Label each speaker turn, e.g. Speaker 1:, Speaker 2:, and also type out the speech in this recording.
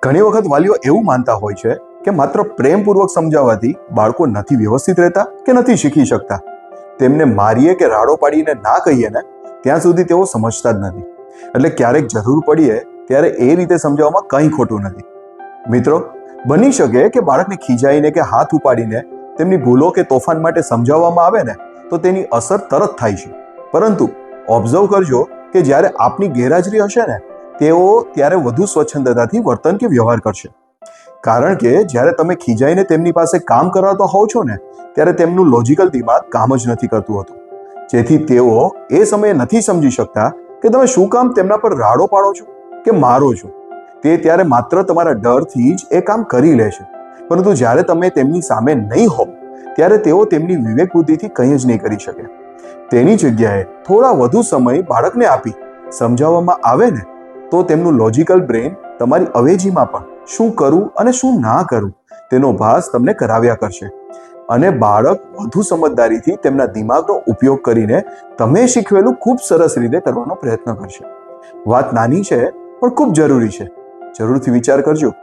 Speaker 1: ઘણી વખત વાલીઓ એવું માનતા હોય છે કે માત્ર પ્રેમપૂર્વક સમજાવવાથી બાળકો નથી વ્યવસ્થિત રહેતા કે નથી શીખી શકતા. તેમને મારીએ કે રાડો પાડીને ના કહીએ ને ત્યાં સુધી તેઓ સમજતા જ નથી. એટલે ક્યારેક જરૂર પડીએ ત્યારે એ રીતે સમજાવવામાં કંઈ ખોટું નથી. મિત્રો, બની શકે કે બાળકને ખીજાઈને કે હાથ ઉપાડીને તેમની ભૂલો કે તોફાન માટે સમજાવવામાં આવે ને તો તેની અસર તરત થાય છે. પરંતુ ઓબ્ઝર્વ કરજો કે જ્યારે આપની ગેરહાજરી હશે ને તેઓ ત્યારે વધુ સ્વચ્છંદતાથી વર્તન કે વ્યવહાર કરશે. કારણ કે જ્યારે તમે ખીજાઈને તેમની પાસે કામ કરાવતા હોવ છો ને ત્યારે તેમનું લોજિકલ દિમાગ કામ જ નથી કરતું હોતું. જેથી તેઓ એ સમયે નથી સમજી શકતા કે તમે શું કામ તેમના પર રાડો પાડો છો કે મારો છો. તે ત્યારે માત્ર તમારા ડરથી જ એ કામ કરી લે છે. પરંતુ જ્યારે તમે તેમની સામે નહીં હો ત્યારે તેઓ તેમની વિવેક બુદ્ધિથી કંઈ જ નહીં કરી શકે. તેની જગ્યાએ થોડા વધુ સમય બાળકને આપી સમજાવવામાં આવે ને તો તેમનું લોજિકલ બ્રેન તમારી અવેજીમાં પણ શું કરું અને શું ના કરું તેનો ભાસ તમને કરાવ્યા કરશે. અને બાળક વધુ સમજદારીથી તેમના દિમાગનો ઉપયોગ કરીને તમે શીખવેલું ખૂબ સરસ રીતે કરવાનો પ્રયત્ન કરશે. વાત નાની છે પણ ખૂબ જરૂરી છે. જરૂરથી વિચાર કરજો.